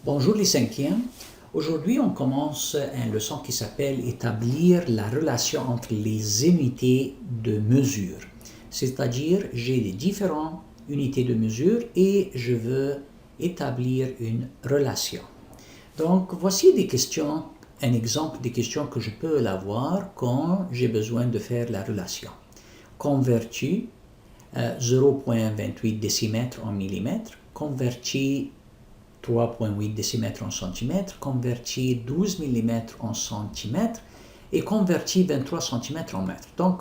Bonjour les cinquièmes. Aujourd'hui, on commence une leçon qui s'appelle établir la relation entre les unités de mesure. C'est-à-dire, j'ai des différentes unités de mesure et je veux établir une relation. Donc, voici des questions, un exemple des questions que je peux avoir quand j'ai besoin de faire la relation. Convertis 0,28 décimètres en millimètres, convertis 3,8 décimètres en centimètres, converti 12 mm en centimètres et converti 23 cm en mètres. Donc,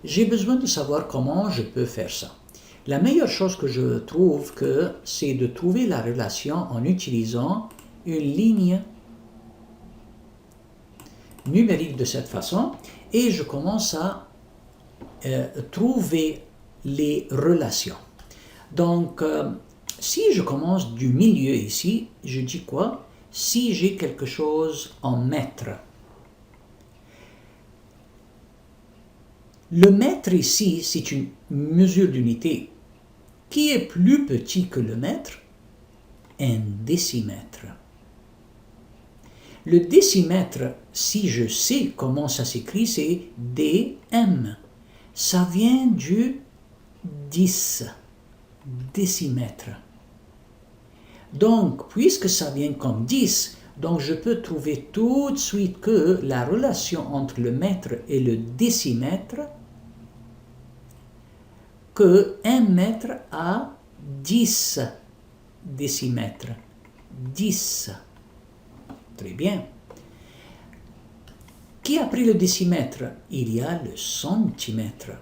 j'ai besoin de savoir comment je peux faire ça. La meilleure chose que je trouve c'est de trouver la relation en utilisant une ligne numérique de cette façon et je commence à trouver les relations. Donc, si je commence du milieu ici, je dis quoi? Si j'ai quelque chose en mètres. Le mètre ici, c'est une mesure d'unité. Qui est plus petit que le mètre? Un décimètre. Le décimètre, si je sais comment ça s'écrit, c'est dm. Ça vient du 10 décimètres. Donc, puisque ça vient comme 10, donc je peux trouver tout de suite que la relation entre le mètre et le décimètre, que 1 mètre a 10 décimètres. 10. Très bien. Qui a pris le décimètre? Il y a le centimètre.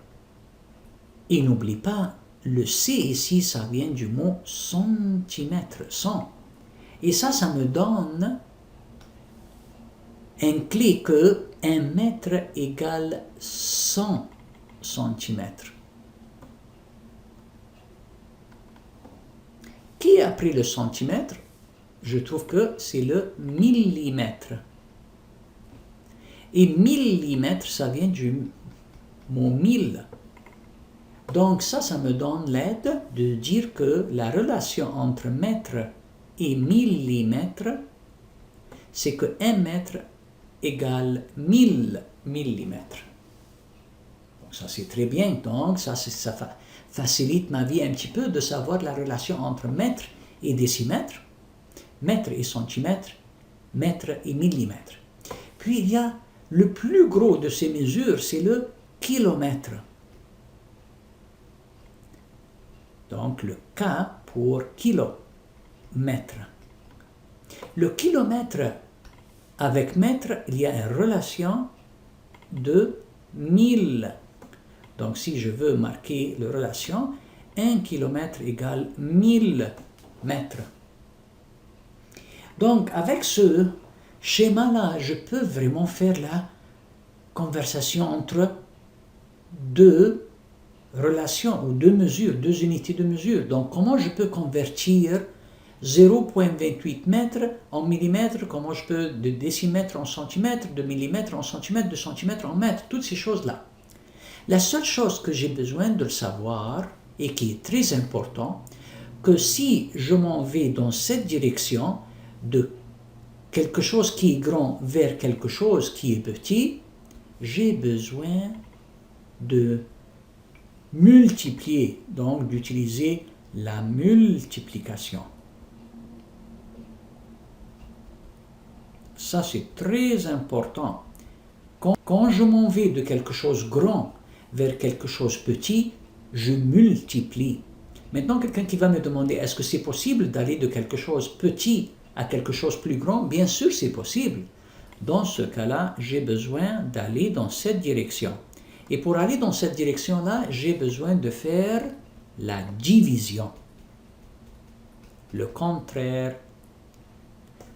Et n'oublie pas, le C ici, ça vient du mot centimètre, 100. Et ça me donne un clé que 1 mètre égale 100 centimètres. Qui a pris le centimètre? Je trouve que c'est le millimètre. Et millimètre, ça vient du mot 1000. Donc ça me donne l'aide de dire que la relation entre mètre et millimètre, c'est que 1 mètre égale 1000 millimètres. Donc ça c'est très bien, donc ça facilite ma vie un petit peu de savoir la relation entre mètre et décimètre, mètre et centimètre, mètre et millimètre. Puis il y a le plus gros de ces mesures, c'est le kilomètre. Donc le K pour kilomètre. Le kilomètre avec mètre, il y a une relation de 1000. Donc si je veux marquer la relation, 1 kilomètre égale 1000 mètres. Donc avec ce schéma-là, je peux vraiment faire la conversation entre deux relations ou deux mesures, deux unités de mesure. Donc, comment je peux convertir 0,28 mètres en millimètres, comment je peux de décimètre en centimètre, de millimètre en centimètre, de centimètre en mètre, toutes ces choses-là. La seule chose que j'ai besoin de savoir, et qui est très important, que si je m'en vais dans cette direction, de quelque chose qui est grand vers quelque chose qui est petit, j'ai besoin de multiplier, donc d'utiliser la multiplication. Ça, c'est très important. Quand je m'en vais de quelque chose grand vers quelque chose petit, je multiplie. Maintenant, quelqu'un qui va me demander, est-ce que c'est possible d'aller de quelque chose petit à quelque chose plus grand? Bien sûr, c'est possible. Dans ce cas-là, j'ai besoin d'aller dans cette direction. Et pour aller dans cette direction-là, j'ai besoin de faire la division. Le contraire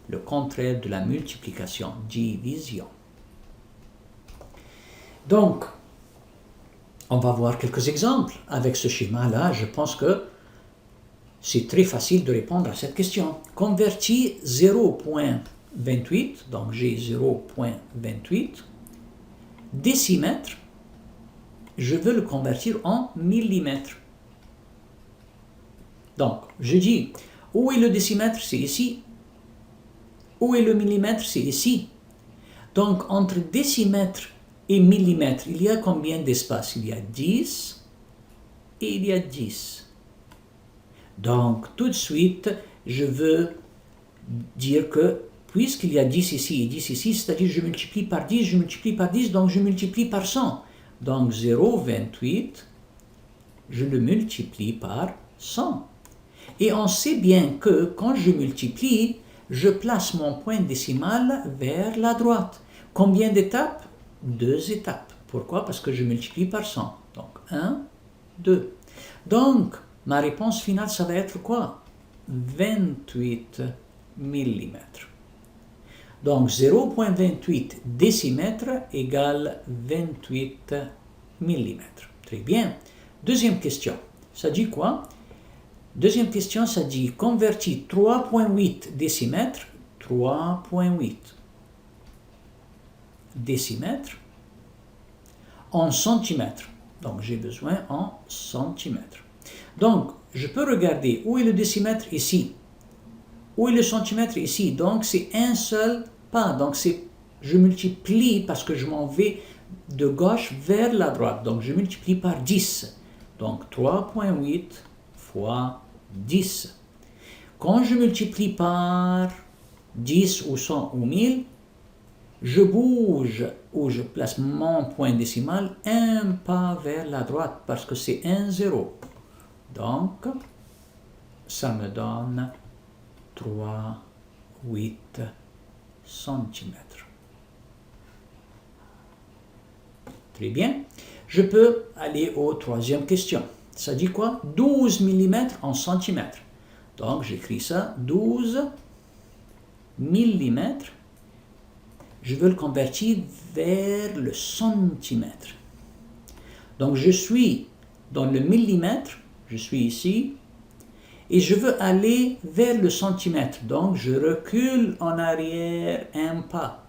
de la multiplication, division. Donc, on va voir quelques exemples. Avec ce schéma-là, je pense que c'est très facile de répondre à cette question. Convertis 0,28, donc j'ai 0,28, décimètre, je veux le convertir en millimètres. Donc, je dis, où est le décimètre? C'est ici. Où est le millimètre? C'est ici. Donc, entre décimètre et millimètre, il y a combien d'espace? Il y a 10 et il y a 10. Donc, tout de suite, je veux dire que puisqu'il y a 10 ici et 10 ici, c'est-à-dire je multiplie par 10, je multiplie par 10, donc je multiplie par 100. Donc 0,28, je le multiplie par 100. Et on sait bien que quand je multiplie, je place mon point décimal vers la droite. Combien d'étapes? 2 étapes. Pourquoi? Parce que je multiplie par 100. Donc 1, 2. Donc, ma réponse finale, ça va être quoi? 28 mm. Donc 0,28 décimètres égale 28 mm. Très bien. Deuxième question. Ça dit quoi? Deuxième question, ça dit convertis 3,8 décimètres, 3,8 décimètres en centimètres. Donc j'ai besoin en centimètres. Donc je peux regarder où est le décimètre ici. Où est le centimètre ici? Donc c'est un seul pas. Donc je multiplie parce que je m'en vais de gauche vers la droite. Donc je multiplie par 10. Donc 3,8 fois 10. Quand je multiplie par 10 ou 100 ou 1000, je bouge ou je place mon point décimal un pas vers la droite parce que c'est un 0. Donc, ça me donne 3,8 cm. Très bien. Je peux aller aux troisième question. Ça dit quoi? 12 mm en centimètres. Donc, j'écris ça, 12 mm. Je veux le convertir vers le centimètre. Donc, je suis dans le millimètre, je suis ici, et je veux aller vers le centimètre. Donc, je recule en arrière un pas.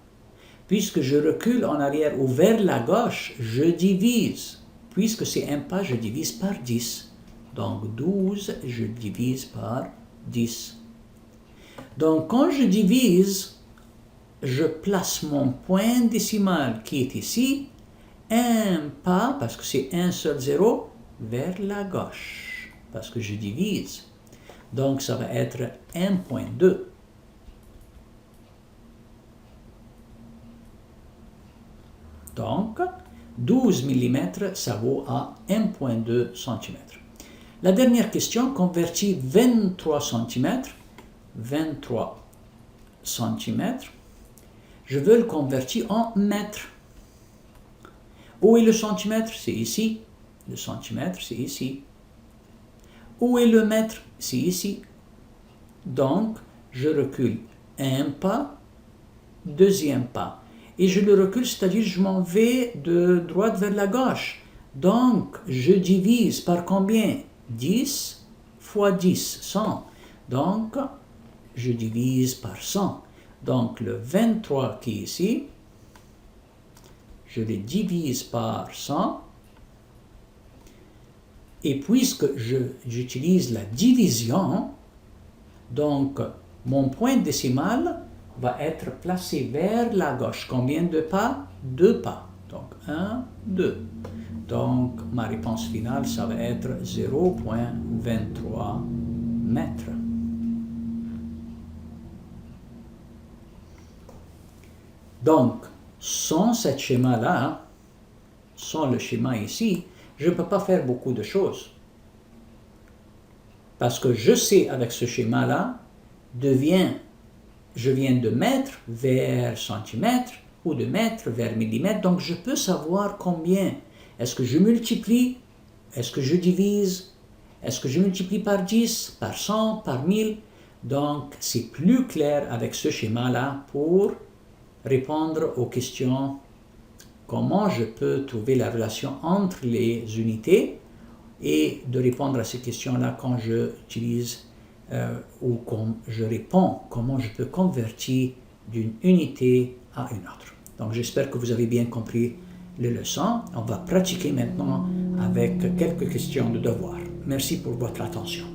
Puisque je recule en arrière ou vers la gauche, je divise. Puisque c'est un pas, je divise par 10. Donc 12, je divise par 10. Donc quand je divise, je place mon point décimal qui est ici, un pas, parce que c'est un seul 0, vers la gauche. Parce que je divise. Donc ça va être 1,2. Donc, 12 mm, ça vaut à 1,2 cm. La dernière question convertit 23 cm. 23 cm. Je veux le convertir en mètres. Où est le centimètre? C'est ici. Le centimètre, c'est ici. Où est le mètre? C'est ici. Donc, je recule un pas, deuxième pas. Et je le recule, c'est-à-dire je m'en vais de droite vers la gauche. Donc, je divise par combien? 10 fois 10, 100. Donc, je divise par 100. Donc, le 23 qui est ici, je le divise par 100. Et puisque j'utilise la division, donc mon point décimal va être placé vers la gauche. Combien de pas? 2 pas. Donc 1, 2. Donc ma réponse finale, ça va être 0,23 mètres. Donc, sans ce schéma-là, sans le schéma ici, je ne peux pas faire beaucoup de choses. Parce que je sais avec ce schéma-là, je viens de mètre vers centimètre ou de mètre vers millimètre, donc je peux savoir combien. Est-ce que je multiplie? Est-ce que je divise? Est-ce que je multiplie par 10, par 100, par 1000? Donc c'est plus clair avec ce schéma-là pour répondre aux questions. Comment je peux trouver la relation entre les unités et de répondre à ces questions-là quand je utilise ou quand je réponds, comment je peux convertir d'une unité à une autre. Donc j'espère que vous avez bien compris les leçons. On va pratiquer maintenant avec quelques questions de devoir. Merci pour votre attention.